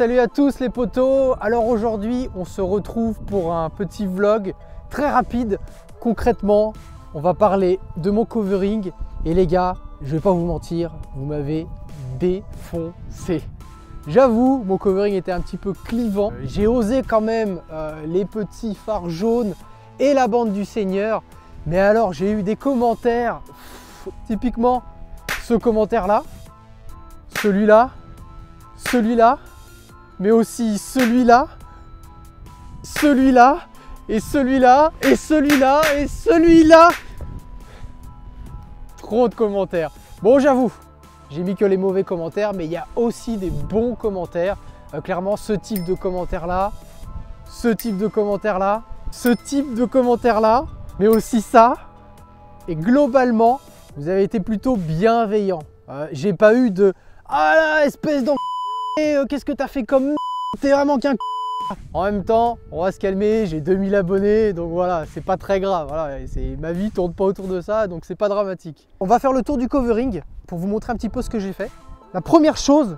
salut à tous les potos. Alors aujourd'hui, on se retrouve pour un petit vlog très rapide. Concrètement, on va parler de mon covering. Et les gars, je vais pas vous mentir, vous m'avez défoncé. J'avoue, mon covering était un petit peu clivant. J'ai osé quand même les petits phares jaunes et la bande du Seigneur. Mais alors, j'ai eu des commentaires, typiquement ce commentaire-là, celui-là, celui-là, mais aussi celui-là, celui-là, et celui-là, et celui-là, et celui-là. Trop de commentaires. Bon, j'avoue, j'ai mis que les mauvais commentaires, mais il y a aussi des bons commentaires. Clairement, ce type de commentaire-là, ce type de commentaire-là, ce type de commentaire-là, mais aussi ça. Et globalement, vous avez été plutôt bienveillant. J'ai pas eu de « Ah là, espèce d'en... qu'est-ce que t'as fait comme... T'es vraiment qu'un... » En même temps, on va se calmer, j'ai 2000 abonnés, donc voilà, c'est pas très grave. Voilà, ma vie tourne pas autour de ça, donc c'est pas dramatique. On va faire le tour du covering pour vous montrer un petit peu ce que j'ai fait. La première chose,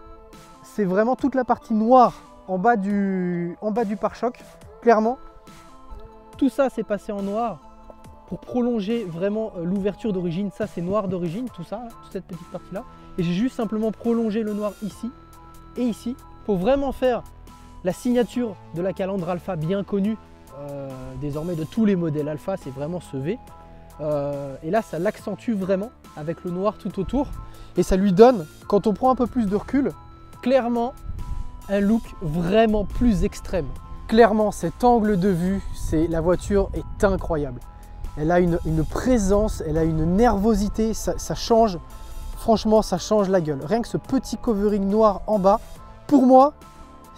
c'est vraiment toute la partie noire en bas du pare-choc. Clairement, tout ça c'est passé en noir pour prolonger vraiment l'ouverture d'origine. Ça c'est noir d'origine, tout ça, là, toute cette petite partie là. Et j'ai juste simplement prolongé le noir ici et ici pour vraiment faire la signature de la calandre alpha bien connue désormais de tous les modèles alpha, c'est vraiment ce V. Et là ça l'accentue vraiment avec le noir tout autour et ça lui donne, quand on prend un peu plus de recul, clairement un look vraiment plus extrême. Clairement cet angle de vue, la voiture est incroyable. Elle a une présence, elle a une nervosité, ça change, franchement ça change la gueule. Rien que ce petit covering noir en bas, pour moi,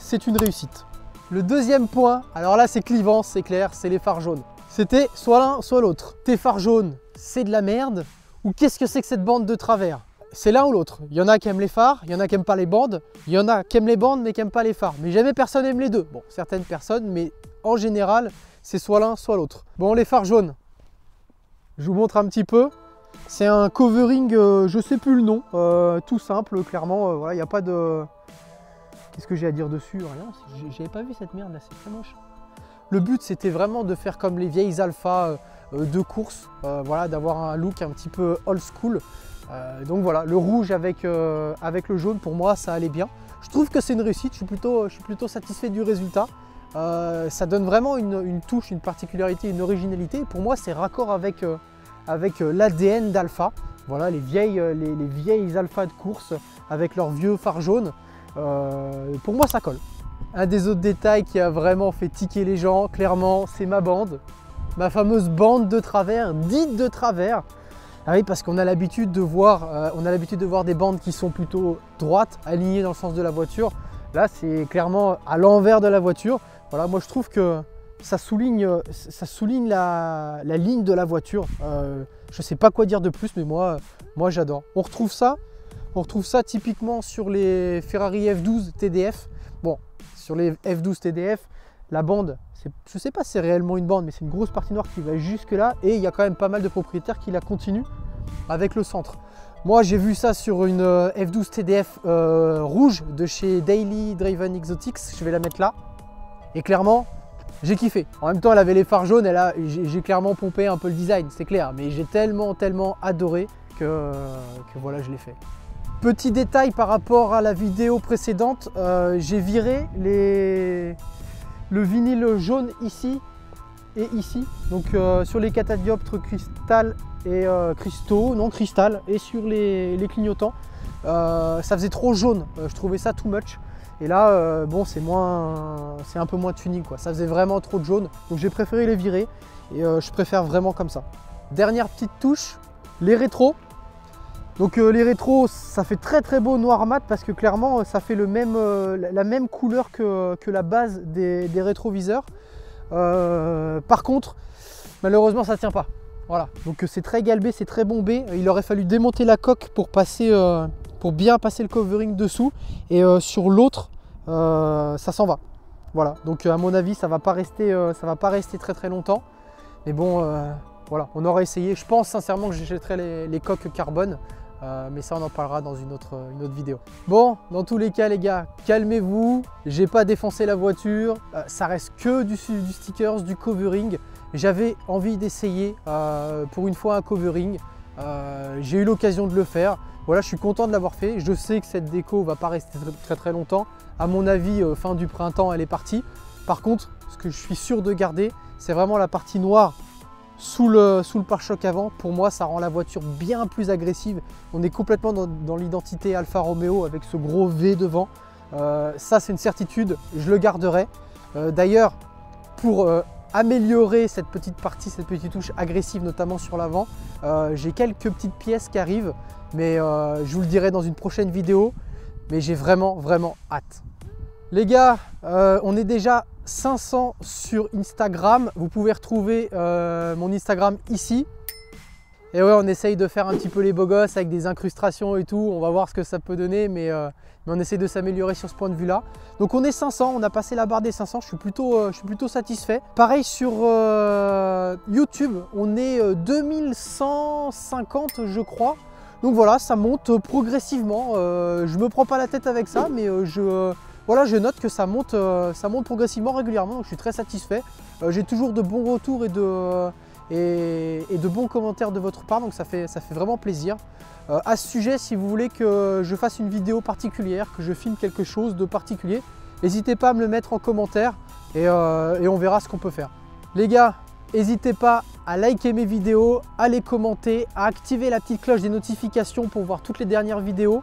c'est une réussite. Le deuxième point, alors là c'est clivant, c'est clair, c'est les phares jaunes. C'était soit l'un, soit l'autre. Tes phares jaunes, c'est de la merde, ou qu'est-ce que c'est que cette bande de travers? C'est l'un ou l'autre. Il y en a qui aiment les phares, il y en a qui n'aiment pas les bandes, il y en a qui aiment les bandes mais qui n'aiment pas les phares. Mais jamais personne n'aime les deux. Bon, certaines personnes, mais en général, c'est soit l'un, soit l'autre. Bon, les phares jaunes, je vous montre un petit peu. C'est un covering, je sais plus le nom, tout simple, clairement, voilà, il n'y a pas de... Qu'est-ce que j'ai à dire dessus? Rien, j'avais pas vu cette merde là, c'est très moche. Le but c'était vraiment de faire comme les vieilles alphas de course, voilà, d'avoir un look un petit peu old school. Donc voilà, le rouge avec le jaune, pour moi ça allait bien. Je trouve que c'est une réussite, je suis plutôt satisfait du résultat. Ça donne vraiment une touche, une particularité, une originalité. Pour moi c'est raccord avec l'ADN d'Alpha. Voilà, les vieilles alphas de course avec leurs vieux phares jaunes. Pour moi ça colle. Un des autres détails qui a vraiment fait tiquer les gens, clairement, c'est ma bande. Ma fameuse bande de travers, dite de travers. Ah oui, parce qu'on a l'habitude de voir, des bandes qui sont plutôt droites, alignées dans le sens de la voiture. Là, c'est clairement à l'envers de la voiture. Voilà, moi je trouve que ça souligne la ligne de la voiture. Je ne sais pas quoi dire de plus, mais moi j'adore. On retrouve ça typiquement sur les Ferrari F12 TDF. Bon, sur les F12 TDF, la bande, je ne sais pas si c'est réellement une bande, mais c'est une grosse partie noire qui va jusque là. Et il y a quand même pas mal de propriétaires qui la continuent avec le centre. Moi, j'ai vu ça sur une F12 TDF rouge de chez Daily Driven Exotics. Je vais la mettre là. Et clairement, j'ai kiffé. En même temps, elle avait les phares jaunes. J'ai clairement pompé un peu le design, c'est clair. Mais j'ai tellement adoré que voilà, je l'ai fait. Petit détail par rapport à la vidéo précédente, j'ai viré le vinyle jaune ici et ici. Donc sur les catadioptres cristal et cristal et sur les clignotants. Ça faisait trop jaune, je trouvais ça too much. Et là, bon, c'est un peu moins tuning, quoi. Ça faisait vraiment trop de jaune, donc j'ai préféré les virer et je préfère vraiment comme ça. Dernière petite touche, les rétros. Donc les rétros, ça fait très beau noir mat parce que clairement ça fait la même couleur que la base des rétroviseurs. Par contre, malheureusement ça ne tient pas. Voilà, donc c'est très galbé, c'est très bombé. Il aurait fallu démonter la coque pour bien passer le covering dessous. Et sur l'autre, ça s'en va. Voilà, donc à mon avis ça va pas rester très longtemps. Mais bon, voilà, on aurait essayé. Je pense sincèrement que j'achèterai les coques carbone. mais ça on en parlera dans une autre vidéo. Bon, dans tous les cas les gars, calmez-vous, j'ai pas défoncé la voiture, ça reste que du stickers, du covering. J'avais envie d'essayer pour une fois un covering, j'ai eu l'occasion de le faire. Voilà, je suis content de l'avoir fait. Je sais que cette déco va pas rester très longtemps. À mon avis, fin du printemps, elle est partie. Par contre, ce que je suis sûr de garder, c'est vraiment la partie noire sous le pare-choc avant. Pour moi, ça rend la voiture bien plus agressive. On est complètement dans l'identité Alfa Romeo avec ce gros V devant. Ça, c'est une certitude, je le garderai. D'ailleurs, pour améliorer cette petite partie, cette petite touche agressive, notamment sur l'avant, j'ai quelques petites pièces qui arrivent. Mais je vous le dirai dans une prochaine vidéo, mais j'ai vraiment hâte. Les gars, on est déjà 500 sur Instagram. Vous pouvez retrouver mon Instagram ici. Et ouais, on essaye de faire un petit peu les beaux gosses avec des incrustations et tout. On va voir ce que ça peut donner, mais on essaie de s'améliorer sur ce point de vue-là. Donc on est 500, on a passé la barre des 500, je suis plutôt satisfait. Pareil sur YouTube, on est 2150 je crois. Donc voilà, ça monte progressivement. Je me prends pas la tête avec ça, mais voilà, je note que ça monte progressivement, régulièrement. Donc je suis très satisfait. J'ai toujours de bons retours et de bons commentaires de votre part, donc ça fait vraiment plaisir. À ce sujet, si vous voulez que je fasse une vidéo particulière, que je filme quelque chose de particulier, n'hésitez pas à me le mettre en commentaire et on verra ce qu'on peut faire. Les gars, n'hésitez pas à liker mes vidéos, à les commenter, à activer la petite cloche des notifications pour voir toutes les dernières vidéos.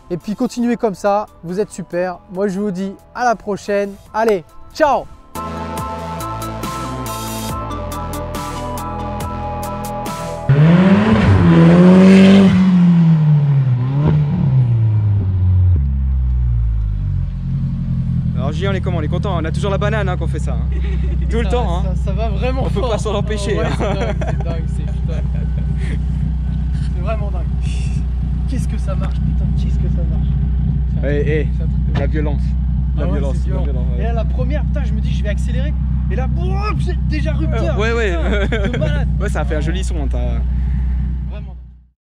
Et puis continuez comme ça, vous êtes super. Moi je vous dis à la prochaine. Allez, ciao! Alors J, on est comment? On est content, on a toujours la banane hein, qu'on fait ça. Hein. Tout le temps. Hein. Ça va vraiment. On peut pas s'en empêcher. Ouais, hein. c'est dingue, c'est vraiment dingue. Qu'est-ce que ça marche, putain, qu'est-ce que ça marche. La violence. La violence. Ouais. Et là, la première, putain, je me dis, je vais accélérer. Et là, boum, j'ai déjà rupture. Ouais. De malade. Ouais, ça a fait un joli son.